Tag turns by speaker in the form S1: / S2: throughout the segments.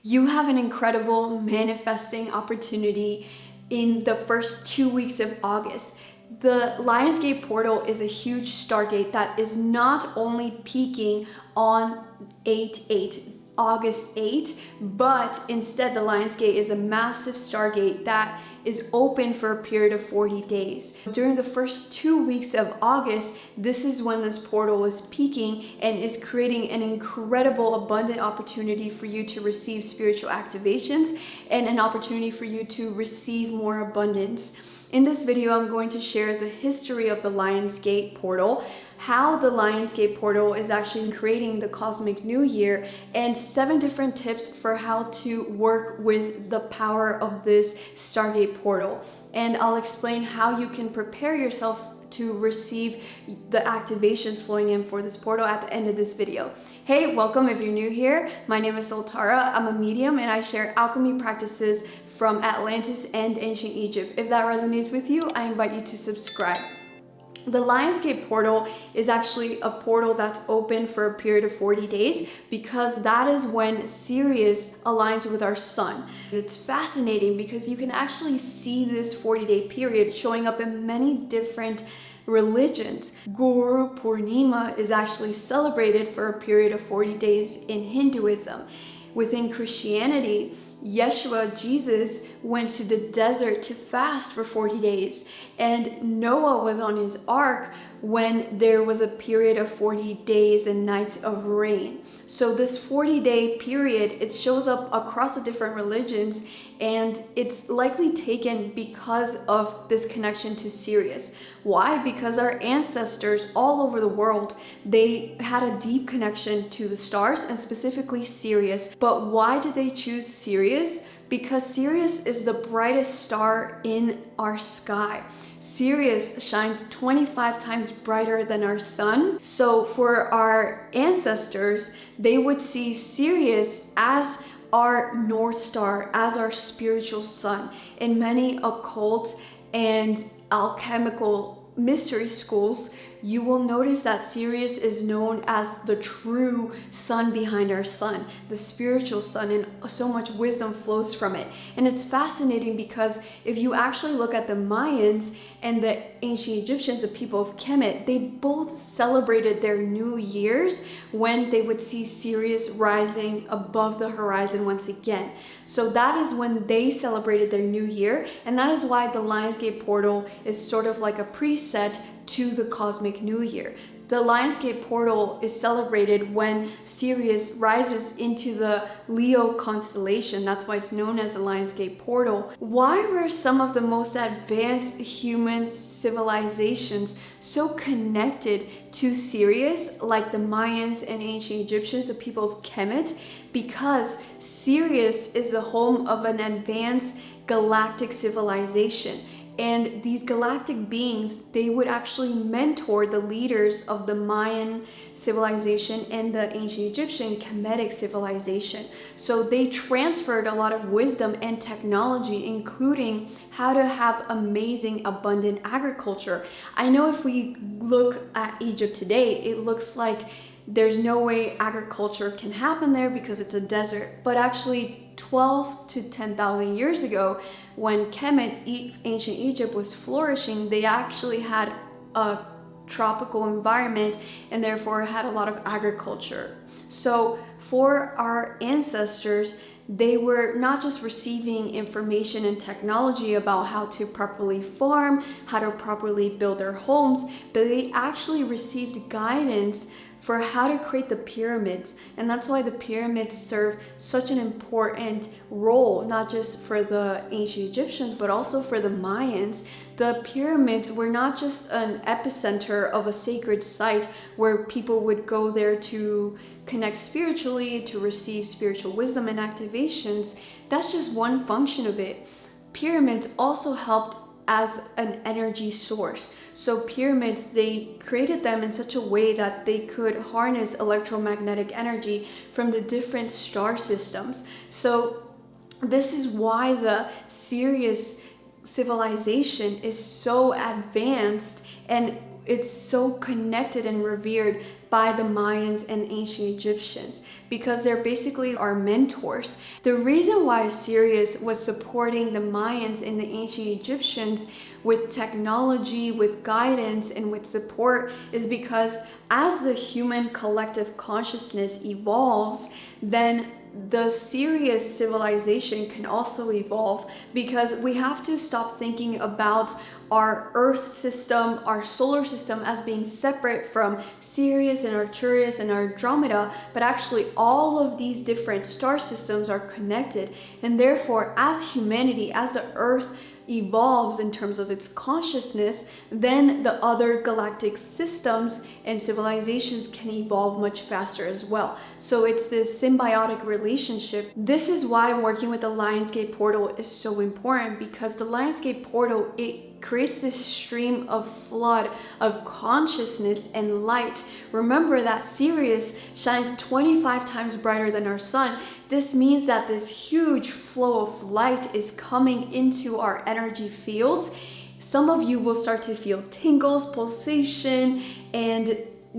S1: You have an incredible manifesting opportunity in the first 2 weeks of August. The Lionsgate portal is a huge stargate that is not only peaking on 8/8, August 8, but instead the Lionsgate is a massive stargate that is open for a period of 40 days. During the first 2 weeks of August, this is when this portal is peaking and is creating an incredible abundant opportunity for you to receive spiritual activations and an opportunity for you to receive more abundance. In this video, I'm going to share the history of the Lionsgate portal, how the Lionsgate portal is actually creating the cosmic new year, and 7 different tips for how to work with the power of this Stargate portal. And I'll explain how you can prepare yourself to receive the activations flowing in for this portal at the end of this video. Hey, welcome if you're new here. My name is IamSolTara. I'm a medium and I share alchemy practices from Atlantis and ancient Egypt. If that resonates with you, I invite you to subscribe. The Lionsgate portal is actually a portal that's open for a period of 40 days because that is when Sirius aligns with our sun. It's fascinating because you can actually see this 40-day period showing up in many different religions. Guru Purnima is actually celebrated for a period of 40 days in Hinduism. Within Christianity, Yeshua, Jesus, went to the desert to fast for 40 days, and Noah was on his ark when there was a period of 40 days and nights of rain. So this 40-day period, it shows up across the different religions, and it's likely taken because of this connection to Sirius. Why? Because our ancestors all over the world, they had a deep connection to the stars and specifically Sirius. But why did they choose Sirius? Because Sirius is the brightest star in our sky. Sirius shines 25 times brighter than our sun. So for our ancestors, they would see Sirius as our North Star, as our spiritual sun. In many occult and alchemical mystery schools, you will notice that Sirius is known as the true sun behind our sun, the spiritual sun, and so much wisdom flows from it. And it's fascinating because if you actually look at the Mayans and the ancient Egyptians, the people of Kemet, they both celebrated their new years when they would see Sirius rising above the horizon once again. So that is when they celebrated their new year, and that is why the Lionsgate portal is sort of like a preset to the cosmic new year. The Lionsgate portal is celebrated when Sirius rises into the Leo constellation. That's why it's known as the Lionsgate portal. Why were some of the most advanced human civilizations so connected to Sirius, like the Mayans and ancient Egyptians, the people of Kemet? Because Sirius is the home of an advanced galactic civilization. And these galactic beings, they would actually mentor the leaders of the Mayan civilization and the ancient Egyptian Kemetic civilization. So they transferred a lot of wisdom and technology, including how to have amazing, abundant agriculture. I know if we look at Egypt today, it looks like there's no way agriculture can happen there because it's a desert. But actually, 12 to 10,000 years ago, when Kemet, ancient Egypt, was flourishing, they actually had a tropical environment and therefore had a lot of agriculture. So for our ancestors, they were not just receiving information and technology about how to properly farm, how to properly build their homes, but they actually received guidance for how to create the pyramids. And that's why the pyramids serve such an important role, not just for the ancient Egyptians, but also for the Mayans. The pyramids were not just an epicenter of a sacred site where people would go there to connect spiritually, to receive spiritual wisdom and activations. That's just one function of it. Pyramids also helped as an energy source. So pyramids, they created them in such a way that they could harness electromagnetic energy from the different star systems. So this is why the Sirius civilization is so advanced, and it's so connected and revered by the Mayans and ancient Egyptians because they're basically our mentors. The reason why Sirius was supporting the Mayans and the ancient Egyptians with technology, with guidance, and with support is because as the human collective consciousness evolves, then the Sirius civilization can also evolve, because we have to stop thinking about our Earth system, our solar system as being separate from Sirius and Arcturus and Andromeda, but actually all of these different star systems are connected. And therefore, as humanity, as the Earth evolves in terms of its consciousness, then the other galactic systems and civilizations can evolve much faster as well. So it's this symbiotic relationship. This is why working with the Lionsgate portal is so important, because the Lionsgate portal, it creates this stream of flood of consciousness and light. Remember that Sirius shines 25 times brighter than our sun. This means that this huge flow of light is coming into our energy fields. Some of you will start to feel tingles, pulsation, and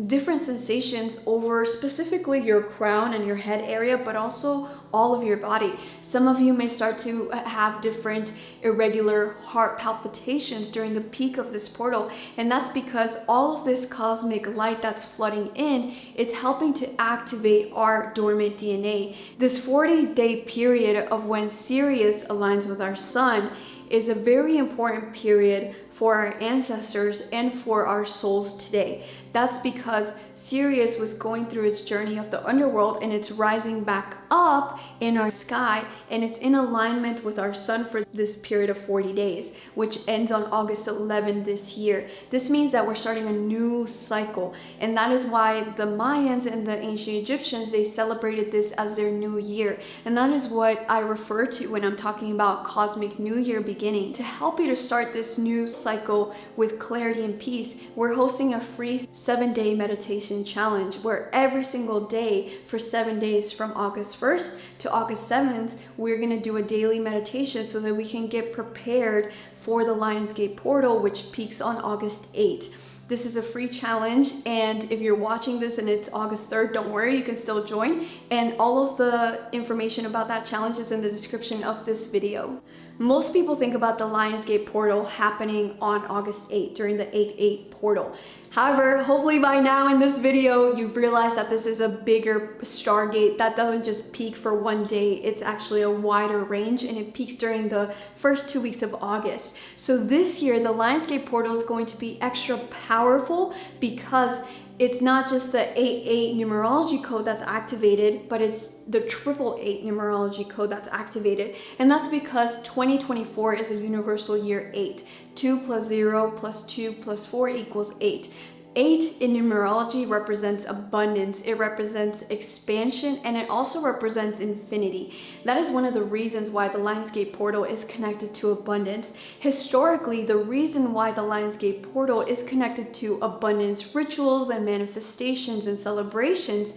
S1: different sensations over specifically your crown and your head area, but also all of your body. Some of you may start to have different irregular heart palpitations during the peak of this portal, and that's because all of this cosmic light that's flooding in, it's helping to activate our dormant DNA. This 40-day period of when Sirius aligns with our sun is a very important period for our ancestors and for our souls today. That's because Sirius was going through its journey of the underworld, and it's rising back up in our sky, and it's in alignment with our sun for this period of 40 days, which ends on August 11 this year. This means that we're starting a new cycle, and that is why the Mayans and the ancient Egyptians, they celebrated this as their new year. And that is what I refer to when I'm talking about cosmic new year beginning. To help you to start this new cycle with clarity and peace, we're hosting a free 7-day meditation challenge where every single day for 7 days from August 1st to August 7th, we're going to do a daily meditation so that we can get prepared for the Lionsgate portal, which peaks on August 8th. This is a free challenge, and if you're watching this and it's August 3rd, don't worry, you can still join. And all of the information about that challenge is in the description of this video. Most people think about the Lionsgate portal happening on August 8th during the 8/8 portal. However, hopefully by now in this video, you've realized that this is a bigger stargate that doesn't just peak for one day. It's actually a wider range, and it peaks during the first 2 weeks of August. So this year, the Lionsgate portal is going to be extra powerful because it's not just the 8/8 numerology code that's activated, but it's the 888 numerology code that's activated. And that's because 2024 is a universal year 8. 2 plus 0 plus 2 plus 4 equals 8. 8 in numerology represents abundance, it represents expansion, and it also represents infinity. That is one of the reasons why the Lionsgate portal is connected to abundance. Historically, the reason why the Lionsgate portal is connected to abundance rituals and manifestations and celebrations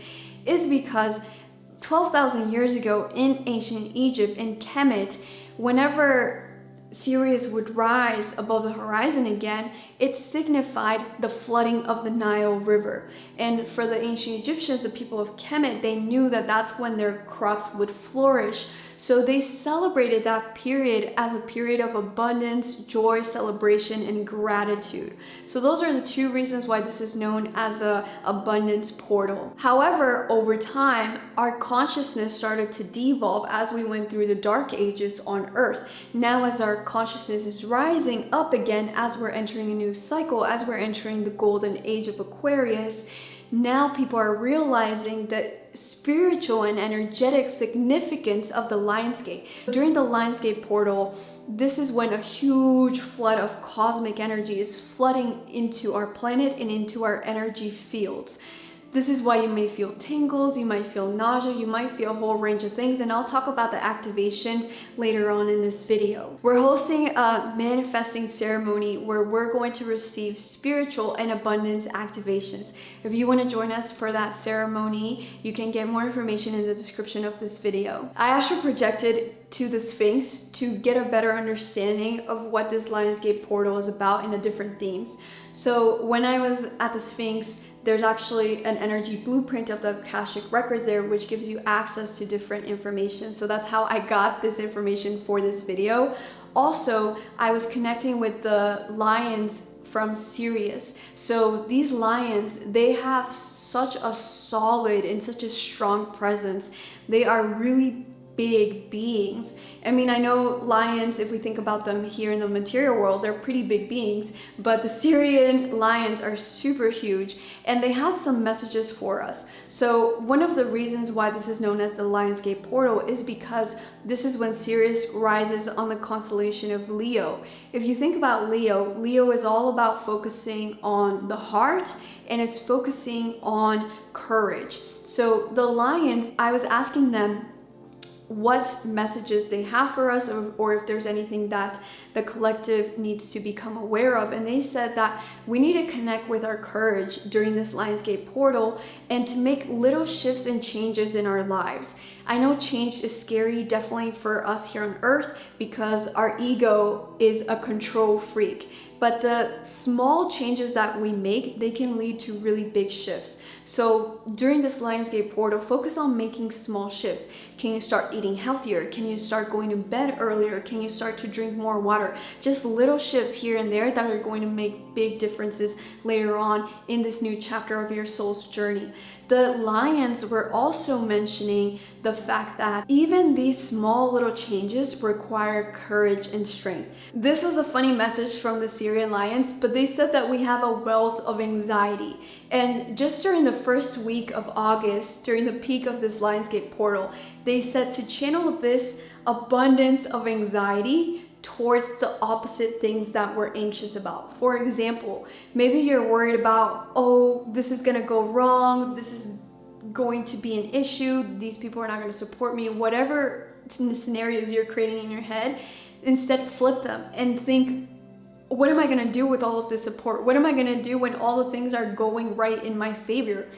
S1: is because 12,000 years ago in ancient Egypt, in Kemet, whenever Sirius would rise above the horizon again, it signified the flooding of the Nile River. And for the ancient Egyptians, the people of Kemet, they knew that that's when their crops would flourish. So they celebrated that period as a period of abundance, joy, celebration, and gratitude. So those are the two reasons why this is known as a abundance portal. However, over time, our consciousness started to devolve as we went through the dark ages on Earth. Now, as our consciousness is rising up again, as we're entering a new cycle, as we're entering the golden age of Aquarius, now people are realizing the spiritual and energetic significance of the Lionsgate. During the Lionsgate portal, this is when a huge flood of cosmic energy is flooding into our planet and into our energy fields. This is why you may feel tingles, you might feel nausea, you might feel a whole range of things, and I'll talk about the activations later on in this video. We're hosting a manifesting ceremony where we're going to receive spiritual and abundance activations. If you want to join us for that ceremony, you can get more information in the description of this video. I actually projected to the Sphinx to get a better understanding of what this Lionsgate portal is about in the different themes. So when I was at the Sphinx, there's actually an energy blueprint of the Akashic records there, which gives you access to different information. So that's how I got this information for this video. Also, I was connecting with the lions from Sirius. So these lions, they have such a solid and such a strong presence. They are really big beings. I mean, I know lions, if we think about them here in the material world, they're pretty big beings, but the Syrian lions are super huge, and they had some messages for us. So one of the reasons why this is known as the Lionsgate portal is because this is when Sirius rises on the constellation of Leo. If you think about Leo, Leo is all about focusing on the heart, and it's focusing on courage. So the lions, I was asking them what messages they have for us, or if there's anything that the collective needs to become aware of. And they said that we need to connect with our courage during this Lionsgate portal and to make little shifts and changes in our lives. I know change is scary, definitely for us here on Earth, because our ego is a control freak. But the small changes that we make, they can lead to really big shifts. So during this Lionsgate portal, focus on making small shifts. Can you start eating healthier? Can you start going to bed earlier? Can you start to drink more water? Just little shifts here and there that are going to make big differences later on in this new chapter of your soul's journey. The lions were also mentioning the fact that even these small little changes require courage and strength. This was a funny message from the Syrian lions, but they said that we have a wealth of anxiety. And just during the first week of August, during the peak of this Lionsgate portal, they said to channel this abundance of anxiety towards the opposite things that we're anxious about. For example, maybe you're worried about, oh, this is gonna go wrong, this is going to be an issue, these people are not gonna support me, whatever scenarios you're creating in your head. Instead, flip them and think, what am I gonna do with all of this support? What am I gonna do when all the things are going right in my favor?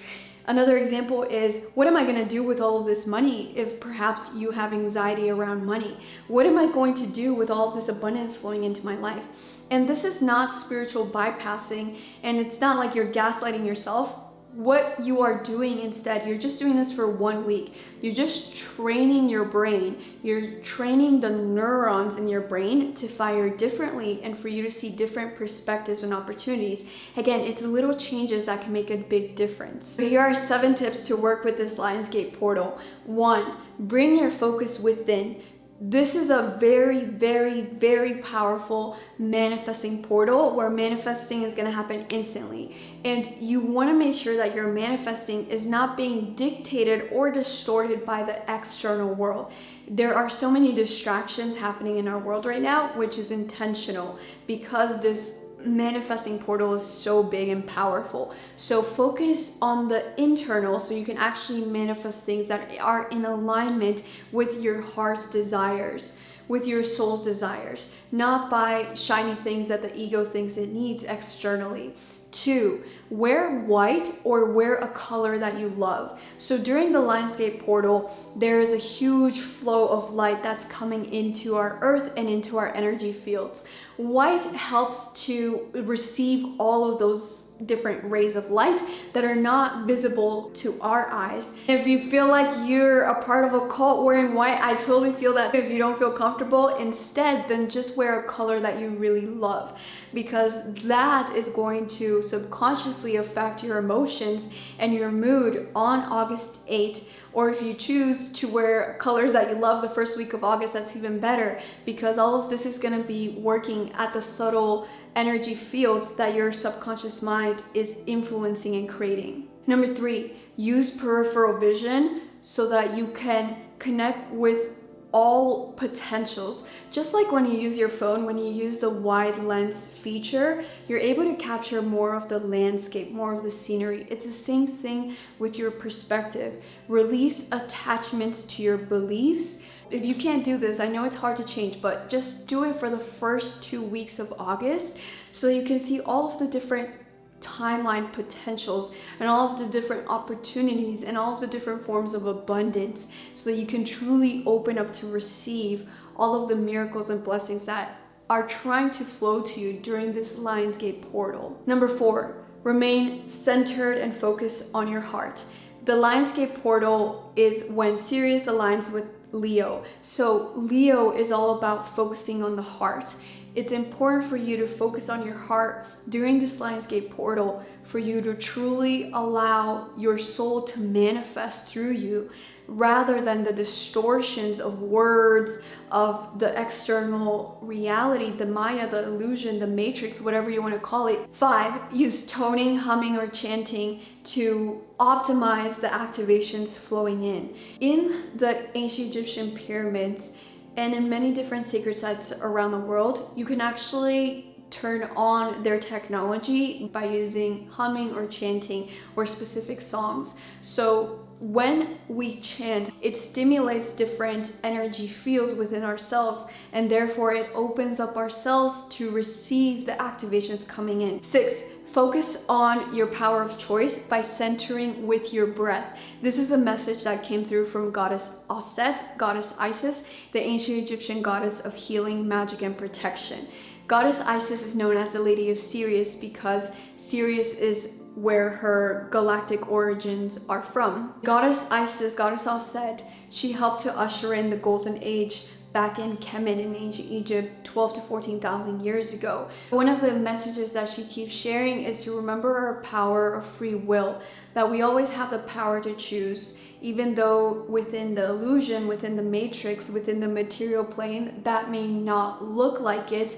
S1: Another example is, what am I going to do with all of this money if perhaps you have anxiety around money? What am I going to do with all of this abundance flowing into my life? And this is not spiritual bypassing, and it's not like you're gaslighting yourself. What you are doing instead, you're just doing this for 1 week. You're just training your brain. You're training the neurons in your brain to fire differently and for you to see different perspectives and opportunities. Again, it's little changes that can make a big difference. So here are 7 tips to work with this Lionsgate portal. 1, bring your focus within. This is a very, very, very powerful manifesting portal where manifesting is going to happen instantly. And you want to make sure that your manifesting is not being dictated or distorted by the external world. There are so many distractions happening in our world right now, which is intentional because this manifesting portal is so big and powerful. So focus on the internal so you can actually manifest things that are in alignment with your heart's desires, with your soul's desires, not by shiny things that the ego thinks it needs externally. 2, wear white or wear a color that you love. So during the Lionsgate portal, there is a huge flow of light that's coming into our earth and into our energy fields. White helps to receive all of those different rays of light that are not visible to our eyes. If you feel like you're a part of a cult wearing white, I totally feel that. If you don't feel comfortable, instead, then just wear a color that you really love, because that is going to subconsciously affect your emotions and your mood on August 8th. Or if you choose to wear colors that you love the first week of August, that's even better, because all of this is going to be working at the subtle energy fields that your subconscious mind is influencing and creating. Number 3, use peripheral vision so that you can connect with all potentials. Just like when you use your phone, when you use the wide lens feature, you're able to capture more of the landscape, more of the scenery. It's the same thing with your perspective. Release attachments to your beliefs. If you can't do this, I know it's hard to change, but just do it for the first 2 weeks of August so you can see all of the different timeline potentials and all of the different opportunities and all of the different forms of abundance, so that you can truly open up to receive all of the miracles and blessings that are trying to flow to you during this Lionsgate portal. Number 4, remain centered and focused on your heart. The Lionsgate portal is when Sirius aligns with Leo. So Leo is all about focusing on the heart. It's important for you to focus on your heart during this Lionsgate portal, for you to truly allow your soul to manifest through you, rather than the distortions of words, of the external reality, the Maya, the illusion, the matrix, whatever you want to call it. 5, use toning, humming, or chanting to optimize the activations flowing in. In the ancient Egyptian pyramids, and in many different sacred sites around the world, you can actually turn on their technology by using humming or chanting or specific songs. So when we chant, it stimulates different energy fields within ourselves, and therefore it opens up ourselves to receive the activations coming in. 6, focus on your power of choice by centering with your breath. This is a message that came through from Goddess Aset, Goddess Isis, the ancient Egyptian goddess of healing, magic, and protection. Goddess Isis is known as the Lady of Sirius because Sirius is where her galactic origins are from. Goddess Isis, Goddess Aset, she helped to usher in the golden age back in Kemet in ancient Egypt 12 to 14,000 years ago. One of the messages that she keeps sharing is to remember our power of free will, that we always have the power to choose, even though within the illusion, within the matrix, within the material plane, that may not look like it.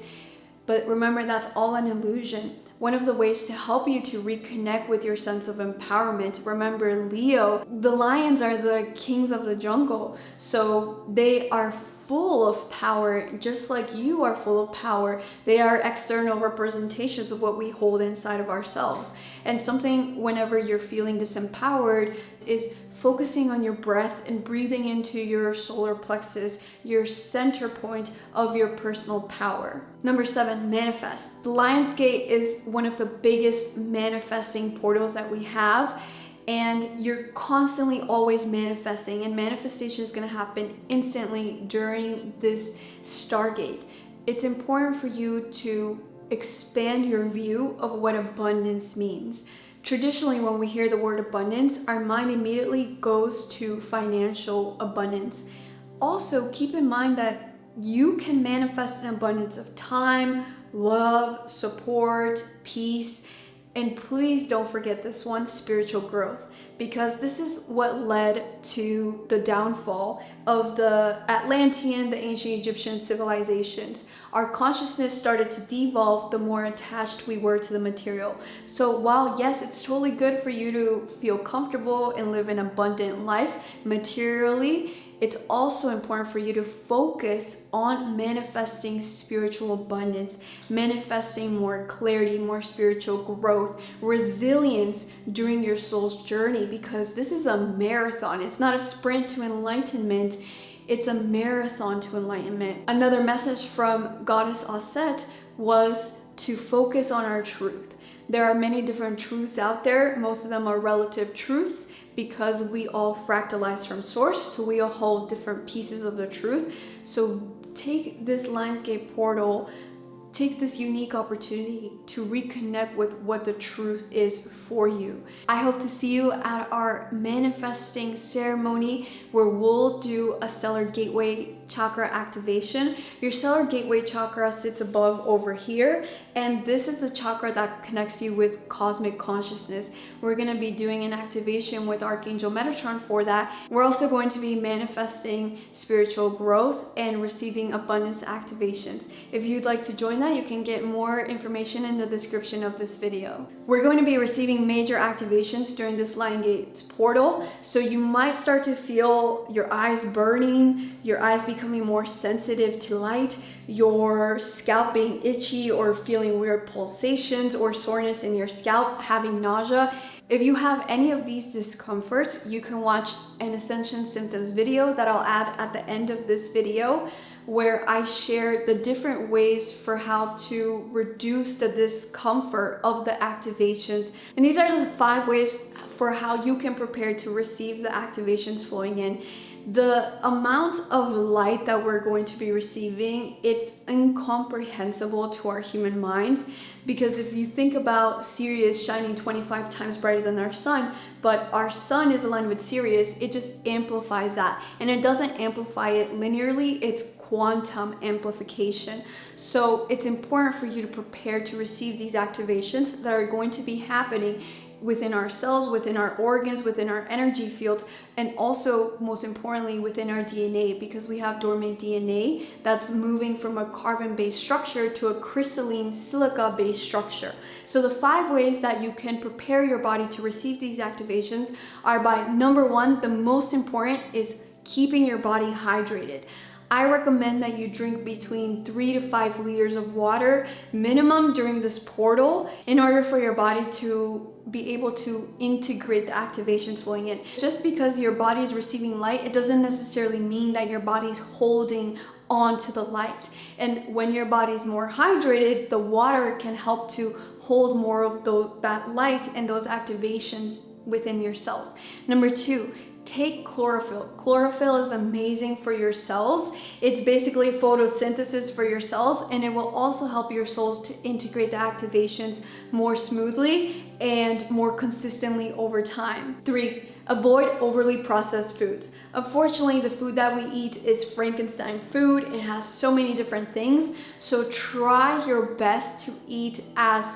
S1: But remember, that's all an illusion. One of the ways to help you to reconnect with your sense of empowerment, remember Leo, the lions are the kings of the jungle. So they are full of power, just like you are full of power. They are external representations of what we hold inside of ourselves. And something, whenever you're feeling disempowered, is focusing on your breath and breathing into your solar plexus, your center point of your personal power. Number 7, manifest. The Lionsgate is one of the biggest manifesting portals that we have, and you're constantly always manifesting, and manifestation is going to happen instantly during this stargate. It's important for you to expand your view of what abundance means. Traditionally, when we hear the word abundance, our mind immediately goes to financial abundance. Also, keep in mind that you can manifest an abundance of time, love, support, peace, and please don't forget this one, spiritual growth, because this is what led to the downfall of the Atlantean, the ancient Egyptian civilizations. Our consciousness started to devolve the more attached we were to the material. So while yes, it's totally good for you to feel comfortable and live an abundant life materially, it's also important for you to focus on manifesting spiritual abundance, manifesting more clarity, more spiritual growth, resilience during your soul's journey, because this is a marathon. It's not a sprint to enlightenment. It's a marathon to enlightenment. Another message from Goddess Aset was to focus on our truth. There are many different truths out there. Most of them are relative truths, because we all fractalize from source, so we all hold different pieces of the truth. So take this Lionsgate portal, take this unique opportunity to reconnect with what the truth is for you. I hope to see you at our manifesting ceremony, where we'll do a stellar gateway chakra activation. Your stellar gateway chakra sits above over here, and this is the chakra that connects you with cosmic consciousness. We're going to be doing an activation with Archangel Metatron for that. We're also going to be manifesting spiritual growth and receiving abundance activations. If you'd like to join that, you can get more information in the description of this video. We're going to be receiving major activations during this Lionsgate portal, so you might start to feel your eyes burning, your eyes becoming becoming more sensitive to light, your scalp being itchy or feeling weird pulsations or soreness in your scalp, having nausea. If you have any of these discomforts, you can watch an Ascension Symptoms video that I'll add at the end of this video, where I share the different ways for how to reduce the discomfort of the activations. And these are the 5 ways for how you can prepare to receive the activations flowing in. The amount of light that we're going to be receiving, it's incomprehensible to our human minds, because if you think about Sirius shining 25 times brighter than our sun, but our sun is aligned with Sirius, it just amplifies that. And it doesn't amplify it linearly, it's quantum amplification. So it's important for you to prepare to receive these activations that are going to be happening within our cells, within our organs, within our energy fields, and also most importantly within our DNA, because we have dormant DNA that's moving from a carbon-based structure to a crystalline silica-based structure. So the 5 ways that you can prepare your body to receive these activations are by, number 1, the most important is keeping your body hydrated. I recommend that you drink between 3 to 5 liters of water minimum during this portal in order for your body to be able to integrate the activations flowing in. Just because your body is receiving light, it doesn't necessarily mean that your body is holding on to the light. And when your body is more hydrated, the water can help to hold more of that light and those activations within your cells. Number 2, take chlorophyll. Chlorophyll is amazing for your cells. It's basically photosynthesis for your cells, and it will also help your cells to integrate the activations more smoothly and more consistently over time. 3, avoid overly processed foods. Unfortunately, the food that we eat is Frankenstein food. It has so many different things. So try your best to eat as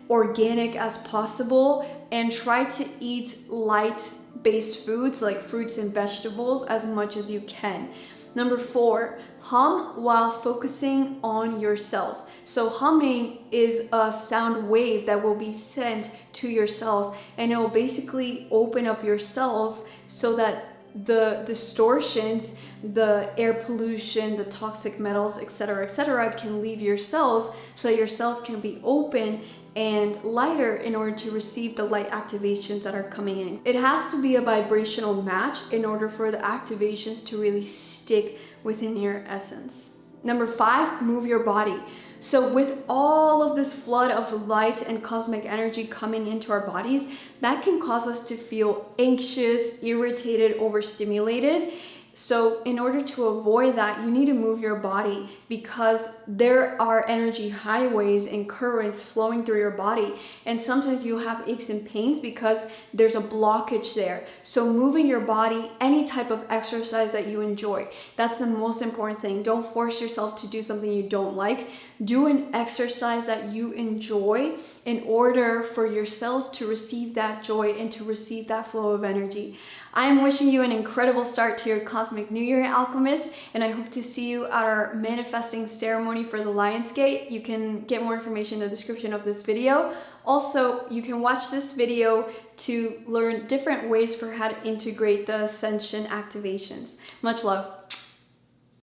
S1: organic as possible and try to eat light-based foods like fruits and vegetables as much as you can. Number 4, hum while focusing on your cells. So humming is a sound wave that will be sent to your cells, and it will basically open up your cells so that the distortions, the air pollution, the toxic metals, etc., can leave your cells, so that your cells can be open and lighter in order to receive the light activations that are coming in. It has to be a vibrational match in order for the activations to really stick within your essence. Number 5, move your body. So with all of this flood of light and cosmic energy coming into our bodies, that can cause us to feel anxious, irritated, overstimulated. So in order to avoid that, you need to move your body, because there are energy highways and currents flowing through your body. And sometimes you have aches and pains because there's a blockage there. So moving your body, any type of exercise that you enjoy, that's the most important thing. Don't force yourself to do something you don't like. Do an exercise that you enjoy in order for your cells to receive that joy and to receive that flow of energy. I am wishing you an incredible start to your Cosmic New Year, Alchemist, and I hope to see you at our manifesting ceremony for the Lion's Gate. You can get more information in the description of this video. Also, you can watch this video to learn different ways for how to integrate the Ascension activations. Much love.